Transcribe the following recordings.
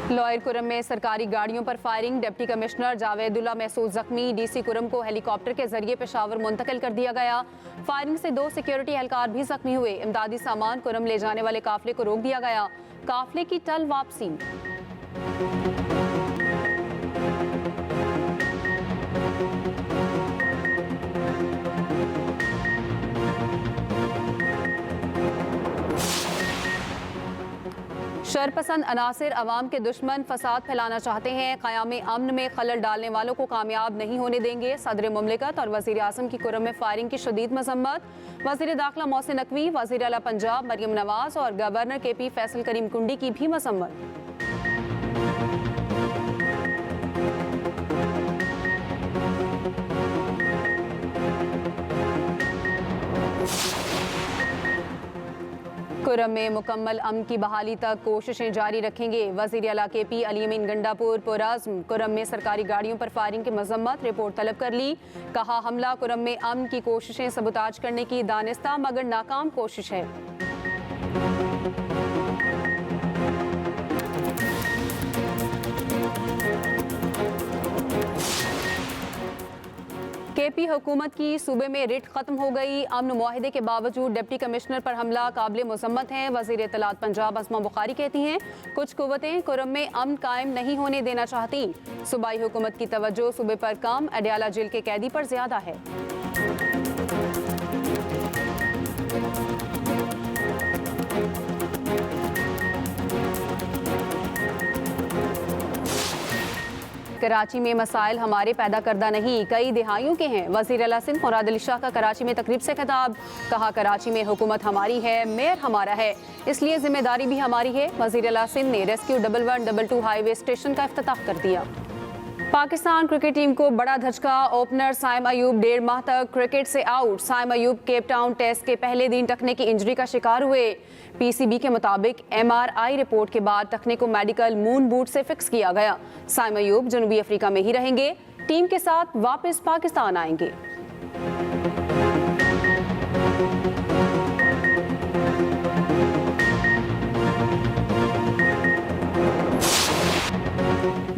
Lawyer Kurram में सरकारी गाड़ियों पर फायरिंग, डिप्टी कमिश्नर जावेदुल्ला महसूस जख्मी, डीसी कुरम को हेलीकॉप्टर के जरिए पेशावर मुंतकिल कर दिया गया। फायरिंग से 2 सिक्योरिटी एहलकार भी जख्मी हुए। इमदादी सामान कुरम ले जाने वाले काफिले को रोक दिया गया। काफिले की टल वापसी। शरपसंद अनासिर अवाम के दुश्मन, फसाद फैलाना चाहते हैं, क़याम अमन में खलल डालने वालों को कामयाब नहीं होने देंगे। सदर मुमलिकत और वज़ीर आज़म की कुरम में फायरिंग की शदीद मजम्मत। वज़ीर दाखिला मोहसिन नकवी, वज़ीर आला पंजाब मरियम नवाज और गवर्नर KP फैसल करीम कुंडी की भी मजम्मत। कुरम में मुकम्मल अमन की बहाली तक कोशिशें जारी रखेंगे। वज़ीर आला KP अली अमीन गंडापुर पुरअज़्म। कुरम में सरकारी गाड़ियों पर फायरिंग की मजम्मत, रिपोर्ट तलब कर ली। कहा, हमला कुरम में अमन की कोशिशें सबूताज करने की दानिस्ता मगर नाकाम कोशिश है। KP हुकूमत की सूबे में रिट खत्म हो गई। अमन मुआहिदे के बावजूद डिप्टी कमिश्नर पर हमला काबिल मुज़म्मत है। वज़ीर इत्तलात पंजाब अस्मा बुखारी कहती हैं, कुछ कुव्वतें कुरम में अमन कायम नहीं होने देना चाहती। सूबाई हुकूमत की तवज्जो सूबे पर कम, अडयाला जेल के कैदी पर ज्यादा है। कराची में मसाइल हमारे पैदा करदा नहीं, कई दिहाइयों के हैं। वज़ीर आला सिंध मुराद अली शाह का कराची में तकरीब से खिताब। कहा, कराची में हुकूमत हमारी है, मेयर हमारा है, इसलिए जिम्मेदारी भी हमारी है। वज़ीर आला सिंध ने रेस्क्यू 1122 हाईवे स्टेशन का इफ्तिताह कर दिया। पाकिस्तान क्रिकेट टीम को बड़ा धचका, ओपनर साइम अयूब 1.5 माह तक क्रिकेट से out. Saim Ayub Cape Town test के पहले दिन टखने की इंजरी का शिकार हुए। PCB के मुताबिक MRI रिपोर्ट के बाद टखने को मेडिकल मून बूट से फिक्स किया गया। साइम अयूब जनूबी अफ्रीका में ही रहेंगे, टीम के साथ वापस पाकिस्तान आएंगे।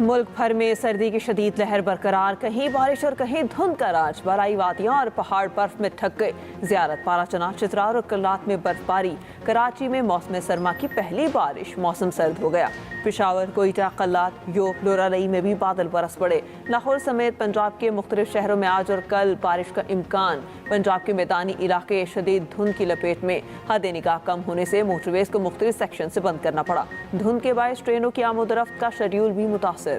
मुल्क भर में सर्दी की शदीद लहर बरकरार, कहीं बारिश और कहीं धुंध का राज। बालाई वादियाँ और पहाड़ बर्फ में ढक गए। ज़ियारत पाराचना, चित्रार और कल्लात में बर्फबारी। कराची में मौसम सरमा की पहली बारिश, मौसम सर्द हो गया। पेशावर, कोयटा, कल्लात, योब, लोरालई में भी बादल बरस पड़े। लाहौर समेत पंजाब के मुख्तलिफ शहरों में आज और कल बारिश का इम्कान। पंजाब के मैदानी इलाके शदीद धुंध की लपेट में। हद निगाह कम होने से मोटरवेज को मुख्तलिफ सेक्शन से बंद करना पड़ा। धुंध के बायस ट्रेनों की आमोदरफ्त का शेड्यूल भी मुतासर।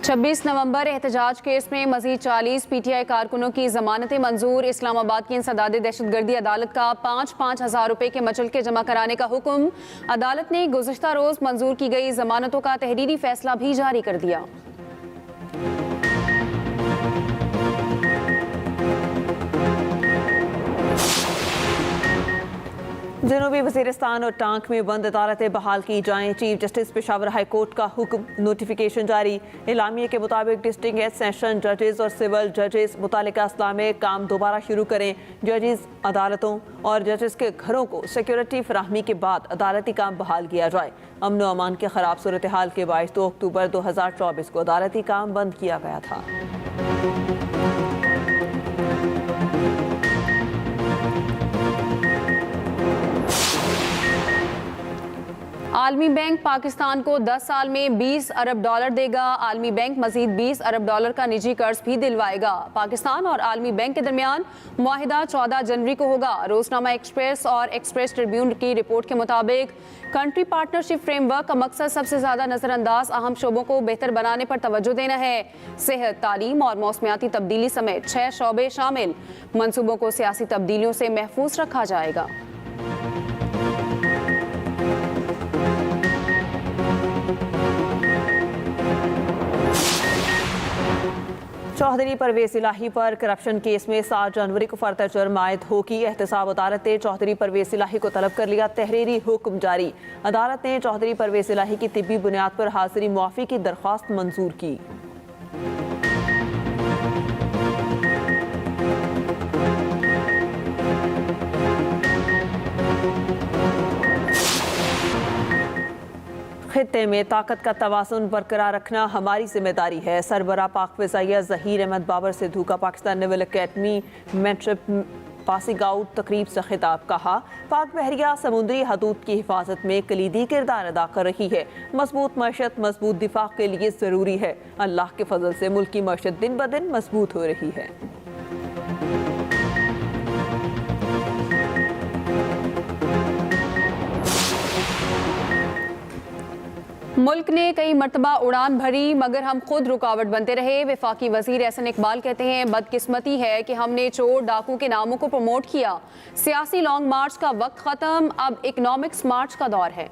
छब्बीस नवंबर एहतजाज केस में मजीद 40 PTI कारकुनों की जमानतें मंजूर। इस्लामाबाद की इंसदाद दहशतगर्दी अदालत का 5-5 हज़ार रुपए के मचलके जमा कराने का हुक्म। अदालत ने गुज़िश्ता रोज मंजूर की गई जमानतों का तहरीरी फैसला भी जारी कर दिया। जनूबी वज़ीरिस्तान और टांक में बंद अदालतें बहाल की जाएं। Chief justice Peshawar high court का हुक्म, नोटिफिकेशन जारी। एलामिया के मुताबिक डिस्ट्रिक्ट सेशन जजेस और सिविल जजेस मुतालिका अजला में काम दोबारा शुरू करें। जजेस अदालतों और जजेस के घरों को सिक्योरिटी फराहमी के बाद अदालती काम बहाल किया जाए। अमन व अमान के खराब सूरत हाल के बायस 2 अक्टूबर 2024 को अदालती काम बंद किया गया था। आलमी बैंक पाकिस्तान को 10 साल में $20 अरब देगा। आलमी बैंक मजीद $20 अरब का निजी कर्ज भी दिलवाएगा। पाकिस्तान और आलमी बैंक के दरमियान मुआहिदा 14 जनवरी को होगा। रोजनामा एक्सप्रेस और एक्सप्रेस ट्रिब्यून की रिपोर्ट के मुताबिक कंट्री पार्टनरशिप फ्रेमवर्क का मकसद सबसे ज्यादा नजरअंदाज अहम शोबों को बेहतर बनाने पर तवज्जो देना है। सेहत, तालीम और मौसमियाती तब्दीली समेत 6 शोबे शामिल। मंसूबों को सियासी तब्दीलियों से महफूज रखा जाएगा। चौधरी परवेज इलाही पर करप्शन केस में 7 जनवरी को फर्दर जुर्म आयद होगी। एहतसाब अदालत ने चौधरी परवेज इलाही को तलब कर लिया। तहरीरी हुक्म जारी। अदालत ने चौधरी परवेज इलाही की तिब्बी बुनियाद पर हाजिरी मुआफी की दरख्वास्त मंजूर की। खित्ते में ताकत का तवाज़ुन बरकरार रखना हमारी जिम्मेदारी है। सरबराह पाक फ़िज़ाइया ज़हीर अहमद बाबर सिद्धू का पाकिस्तान नेवल अकेडमी मेट्रिप पासिंग आउट तकरीब से खिताब। कहा, पाक बहरिया समुद्री हदूद की हिफाजत में कलीदी किरदार अदा कर रही है। मजबूत मईशत मजबूत दिफा के लिए ज़रूरी है। अल्लाह के फजल से मुल्क की मईशत दिन ब दिन मजबूत हो रही है। मुल्क ने कई मरतबा उड़ान भरी मगर हम खुद रुकावट बनते रहे। वफाकी वजीर एहसन इकबाल कहते हैं, बदकिस्मती है कि हमने चोर डाकू के नामों को प्रमोट किया। सियासी लॉन्ग मार्च का वक्त खत्म, अब इकोनॉमिक्स मार्च का दौर है।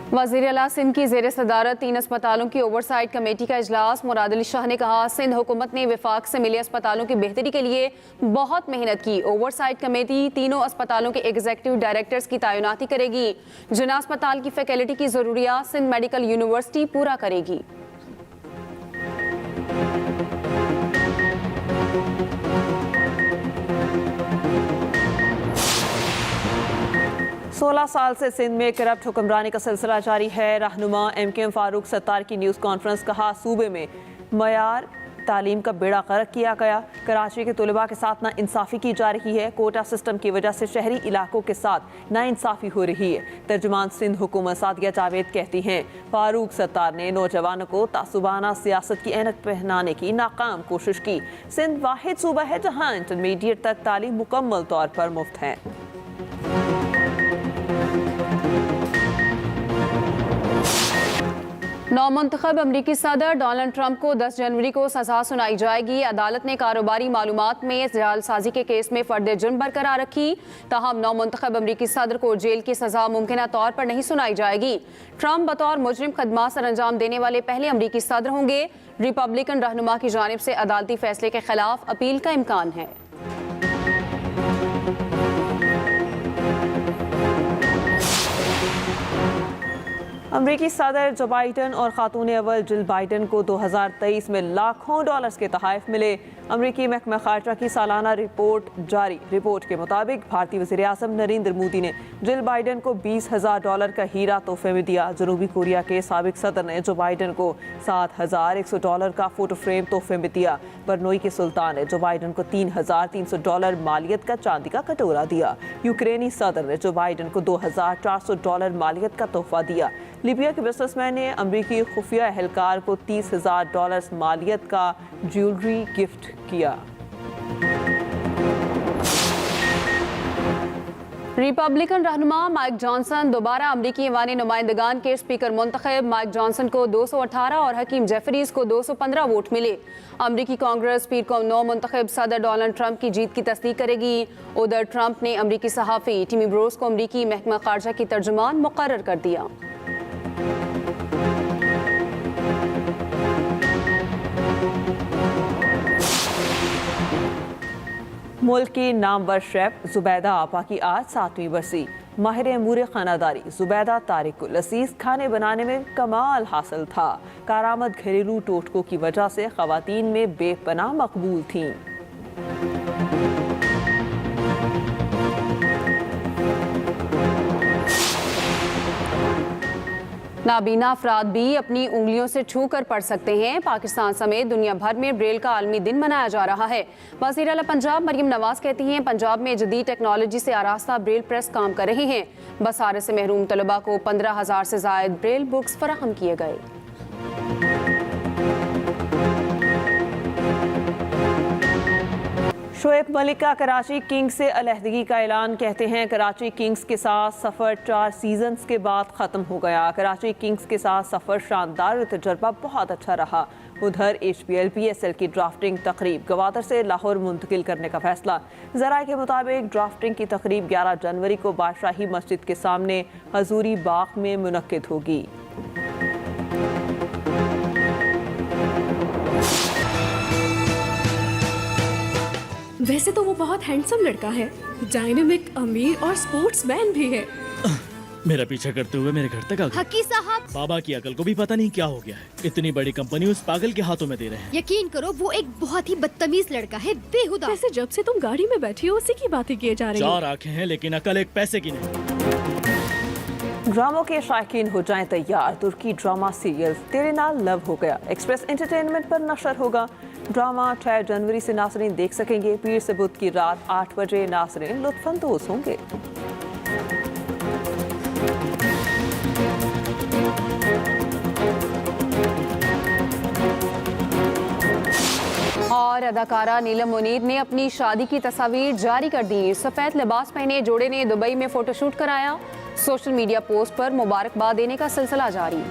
वज़ीर आला सिंध की ज़ेर सदारत 3 अस्पतालों की ओवरसाइट कमेटी का इजलास। मुराद अली शाह ने कहा, सिंध हुकूमत ने वफाक से मिले अस्पतालों की बेहतरी के लिए बहुत मेहनत की। ओवरसाइट कमेटी तीनों अस्पतालों के एग्जीक्यूटिव डायरेक्टर्स की तैनाती करेगी। जिना अस्पताल की फैकल्टी की ज़रूरियात सिंध मेडिकल यूनिवर्सिटी पूरा करेगी। 16 साल से सिंध में करप्ट हुक्मरानी का सिलसिला जारी है। रहनुमा MKM फारूक सत्तार की न्यूज़ कॉन्फ्रेंस। कहा, सूबे में मयार तालीम का बेड़ा गर्क किया गया। कराची के तलबा के साथ नाइंसाफ़ी की जा रही है। कोटा सिस्टम की वजह से शहरी इलाकों के साथ नाइंसाफ़ी हो रही है। तर्जुमान सिंध हुकूमत सादिया जावेद कहती हैं, फारूक सत्तार ने नौजवानों को तासुबाना सियासत की ऐनक पहनाने की नाकाम कोशिश की। सिंध वाहिद सूबा है जहाँ इंटरमीडिएट तक तालीम मुकम्मल तौर पर मुफ्त है। नौमुंतखब अमरीकी सदर डोनाल्ड ट्रंप को 10 जनवरी को सजा सुनाई जाएगी। अदालत ने कारोबारी मालूमात में जालसाजी के केस में फर्द जुर्म बरकरार रखी। ताहम नौमुंतखब अमरीकी सदर को जेल की सजा मुमकिन तौर पर नहीं सुनाई जाएगी। ट्रंप बतौर मुजरिम खदमात सर अंजाम देने वाले पहले अमरीकी सदर होंगे। रिपब्लिकन रहनुमा की जानिब से अदालती फैसले के खिलाफ अपील का इम्कान है। अमरीकी सदर जो बाइडन और खातून अव्वल जिल बाइडन को 2023 में लाखों डॉलर्स के तोहफ़े मिले। अमरीकी महकमा खारजा की सालाना रिपोर्ट जारी। रिपोर्ट के मुताबिक भारतीय वज़ीर आज़म नरेंद्र मोदी ने जिल बाइडन को $20,000 का हीरा तोहफे में दिया। जनूबी कोरिया के साबिक सदर ने जो बाइडन को $7,100 का फोटो फ्रेम तोहफे में दिया। बरनोई के सुल्तान ने जो बाइडन को $3,300 मालियत का चांदी का कटोरा दिया। यूक्रेनी सदर ने जो बाइडन को $2,400 मालियत का तोहफा दिया। लीबिया के बिजनेसमैन ने अमरीकी खुफिया एहलकार को $30,000 मालियत का ज्वेलरी गिफ्ट किया। रिपब्लिकन रहनुमा माइक जॉनसन दोबारा अमरीकी ऐवान नुमाइंदगान के स्पीकर मुंतखब। माइक जॉनसन को 218 और हकीम जेफरीज को 215 वोट मिले। अमरीकी कांग्रेस पीर को नौ मुंतखब सदर डोनाल्ड ट्रंप की जीत की तस्दीक करेगी। उधर ट्रंप ने अमरीकी सहाफ़ी टिमी ब्रोस को अमरीकी महकमा खारजा की तर्जुमान मुकर्रर कर दिया। मुल्क की नामवर शेफ जुबैदा आपा की आज 7वीं बरसी। माहिर अमूर खानादारी जुबैदा तारिक को लजीज खाने बनाने में कमाल हासिल था। कारामद घरेलू टोटकों की वजह से खवातीन में बेपनाह मकबूल थीं। नाबीना अफराद भी अपनी उंगलियों से छू कर पढ़ सकते हैं। पाकिस्तान समेत दुनिया भर में ब्रेल का आलमी दिन मनाया जा रहा है। वज़ीर आला पंजाब मरियम नवाज कहती हैं, पंजाब में जदीद टेक्नोलॉजी से आरास्ता ब्रेल प्रेस काम कर रहे हैं। बसारे से महरूम तलबा को 15,000 से ज़ायद ब्रेल बुक्स फराहम किए गए। शोएब मलिक का कराची किंग्स से अलहदगी का ऐलान। कहते हैं, कराची किंग्स के साथ सफ़र 4 सीजन्स के बाद ख़त्म हो गया। कराची किंग्स के साथ सफ़र शानदार, तजर्बा बहुत अच्छा रहा। उधर HPL PSL की ड्राफ्टिंग तकरीब गवादर से लाहौर मुंतकिल करने का फैसला। ज़राए के मुताबिक ड्राफ्टिंग की तकरीब 11 जनवरी को बादशाही मस्जिद के सामने हजूरी बाग में मुनक्किद होगी। वैसे तो वो बहुत हैंडसम लड़का है, डायनेमिक, अमीर और स्पोर्ट्समैन भी है। मेरा पीछा करते हुए मेरे घर तक आ गए। हकी साहब, बाबा की अकल को भी पता नहीं क्या हो गया है। इतनी बड़ी कंपनी उस पागल के हाथों में दे रहे हैं। यकीन करो वो एक बहुत ही बदतमीज लड़का है, बेहुदा। वैसे जब से तुम गाड़ी में बैठी हो उसी की बातें किए जा रही हो। 4 आंखें हैं लेकिन अकल एक पैसे की नहीं। ड्रामों के शायकीन हो जाएं तैयार। तुर्की ड्रामा सीरियल तेरे नाल लव हो गया एक्सप्रेस एंटरटेनमेंट पर नशर होगा। ड्रामा 6 जनवरी से नाज़रीन देख सकेंगे। पीर से बुध की रात 8 बजे नाज़रीन लुत्फ़अंदोज़ होंगे। और अदाकारा नीलम मुनीर ने अपनी शादी की तस्वीर जारी कर दी। सफेद लिबास पहने जोड़े ने दुबई में फोटोशूट कराया। सोशल मीडिया पोस्ट पर मुबारकबाद देने का सिलसिला जारी।